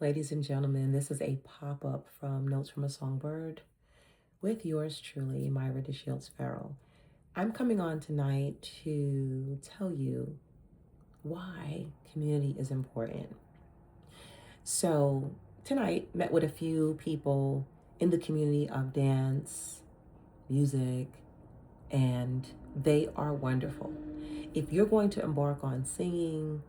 Ladies and gentlemen, this is a pop up from Notes from a Songbird with yours truly, Myra DeShields Farrell. I'm coming on tonight to tell you why community is important. So, tonight, met with a few people in the community of dance, music, and they are wonderful. If you're going to embark on singing,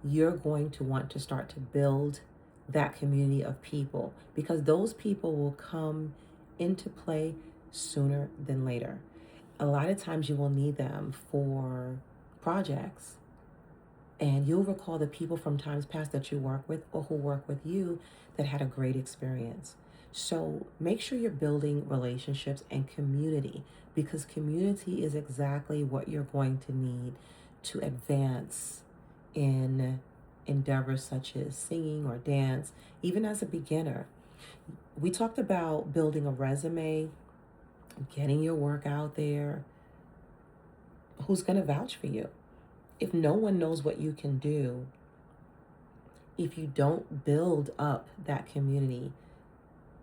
you're going to want to start to build that community of people because those people will come into play sooner than later. A lot of times you will need them for projects, and you'll recall the people from times past that you work with or who work with you that had a great experience. So make sure you're building relationships and community because community is exactly what you're going to need to advance in endeavors such as singing or dance, even as a beginner. We talked about building a resume, getting your work out there. Who's going to vouch for you? If no one knows what you can do, if you don't build up that community,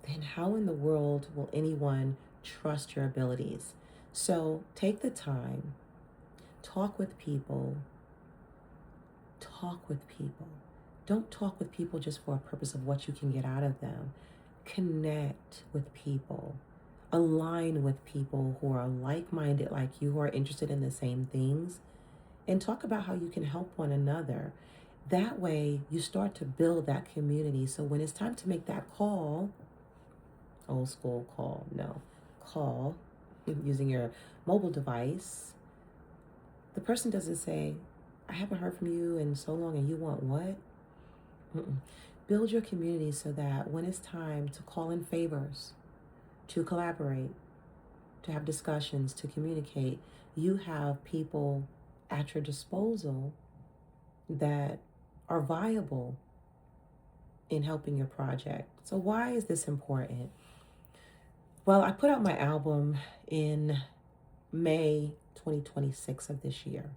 then how in the world will anyone trust your abilities? So take the time, talk with people, talk with people. Don't talk with people just for a purpose of what you can get out of them. Connect with people. Align with people who are like minded like you, who are interested in the same things, and talk about how you can help one another. That way, you start to build that community. So when it's time to make that call, old school call, no, call using your mobile device, the person doesn't say, I haven't heard from you in so long and you want what? Mm-mm. Build your community so that when it's time to call in favors, to collaborate, to have discussions, to communicate, you have people at your disposal that are viable in helping your project. So, why is this important? Well, I put out my album in May 2026 of this year.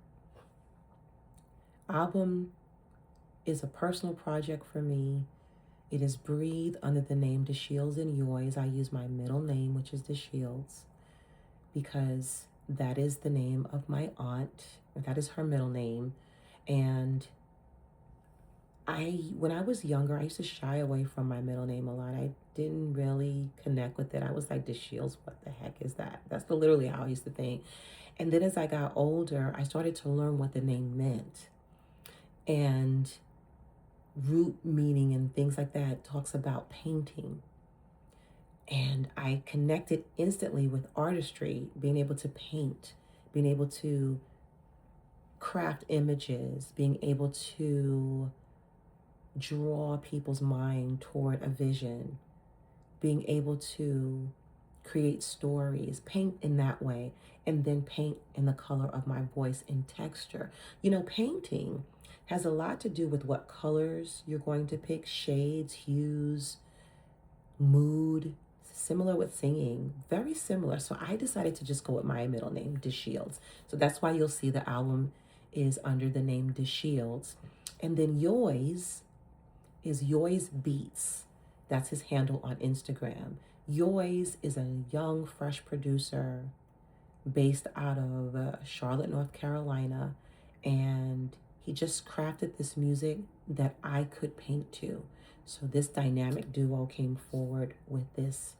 Album is a personal project for me. It is breathed under the name DeShields and Yoys. I use my middle name, which is DeShields, because that is the name of my aunt, or that is her middle name. And when I was younger, I used to shy away from my middle name a lot. I didn't really connect with it. I was like, DeShields, what the heck is that? That's literally how I used to think. And then as I got older, I started to learn what the name meant. And root meaning and things like that talks about painting. And I connected instantly with artistry, being able to paint, being able to craft images, being able to draw people's mind toward a vision, being able to create stories, paint in that way, and then paint in the color of my voice and texture. You know, painting has a lot to do with what colors you're going to pick, shades, hues, mood. Similar with singing, very similar. So I decided to just go with my middle name, DeShields. So that's why you'll see the album is under the name DeShields. And then Yoys is Yoys Beats. That's his handle on Instagram. Yoys is a young, fresh producer based out of Charlotte, North Carolina. And he just crafted this music that I could paint to. So this dynamic duo came forward with this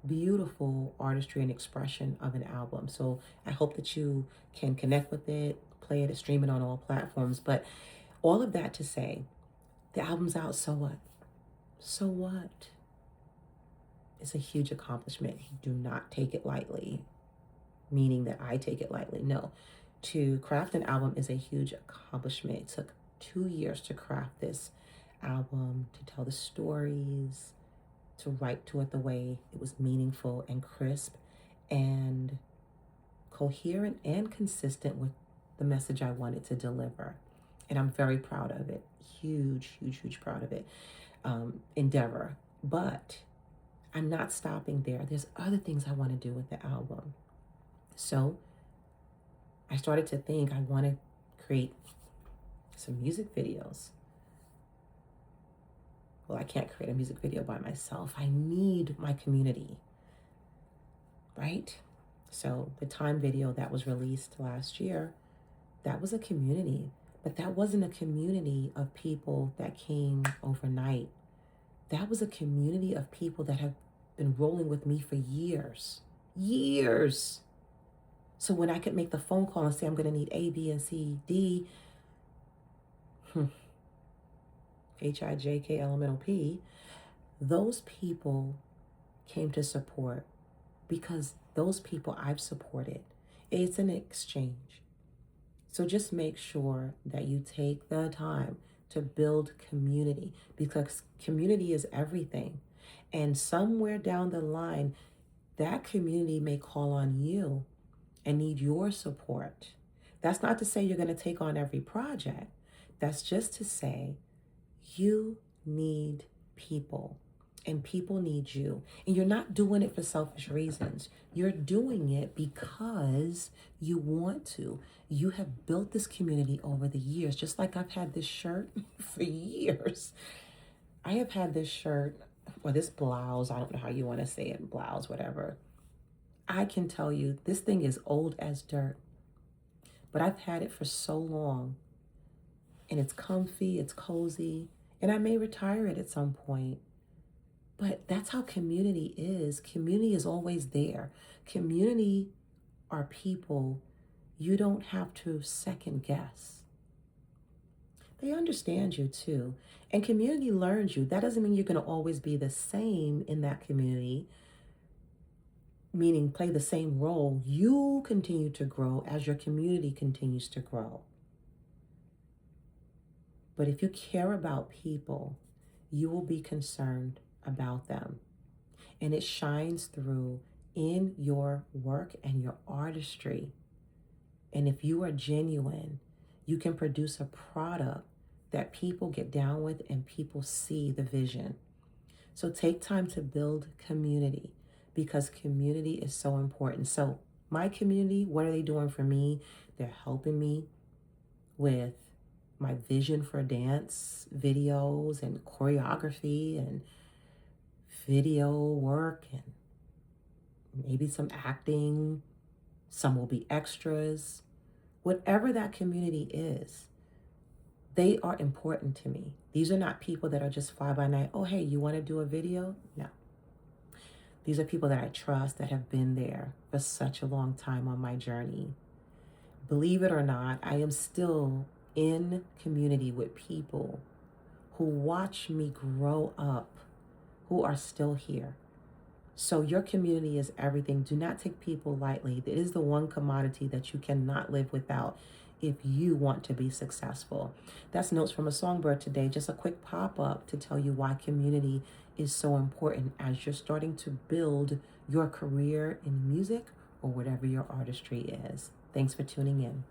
beautiful artistry and expression of an album. So I hope that you can connect with it, play it, stream it on all platforms. But all of that to say, the album's out, so what? So what? It's a huge accomplishment. Do not take it lightly, meaning that I take it lightly. No. To craft an album is a huge accomplishment. It took 2 years to craft this album, to tell the stories, to write to it the way it was meaningful and crisp and coherent and consistent with the message I wanted to deliver. And I'm very proud of it. Huge, huge, huge proud of it. Endeavor. But I'm not stopping there. There's other things I want to do with the album. So I started to think I want to create some music videos. well, I can't create a music video by myself. I need my community, right? So the Time video that was released last year, that was a community, but that wasn't a community of people that came overnight. That was a community of people that have been rolling with me for years, years. So when I could make the phone call and say, I'm going to need A, B, and C, D, HIJKLMNOP, those people came to support because those people I've supported. It's an exchange. So just make sure that you take the time to build community, because community is everything. And somewhere down the line, that community may call on you and need your support. That's not to say you're going to take on every project. That's just to say you need people and people need you. And you're not doing it for selfish reasons. You're doing it because you want to. You have built this community over the years, just like I've had this shirt for years. I have had this shirt or this blouse, I don't know how you want to say it, blouse, whatever. I can tell you this thing is old as dirt, but I've had it for so long and it's comfy, it's cozy, and I may retire it at some point. But that's how community is. Community is always there. Community are people you don't have to second guess. They understand you too. And community learns you. That doesn't mean you're going to always be the same in that community, meaning play the same role. You continue to grow as your community continues to grow. But if you care about people, you will be concerned about them. And it shines through in your work and your artistry. And if you are genuine, you can produce a product that people get down with and people see the vision. So take time to build community, because community is so important. So my community, what are they doing for me? They're helping me with my vision for dance videos and choreography and video work and maybe some acting. Some will be extras. Whatever that community is, they are important to me. These are not people that are just fly by night. Oh, hey, you want to do a video? No. These are people that I trust, that have been there for such a long time on my journey. Believe it or not, I am still in community with people who watch me grow up, who are still here. So your community is everything. Do not take people lightly. It is the one commodity that you cannot live without if you want to be successful. That's Notes from a Songbird today. Just a quick pop-up to tell you why community is so important as you're starting to build your career in music or whatever your artistry is. Thanks for tuning in.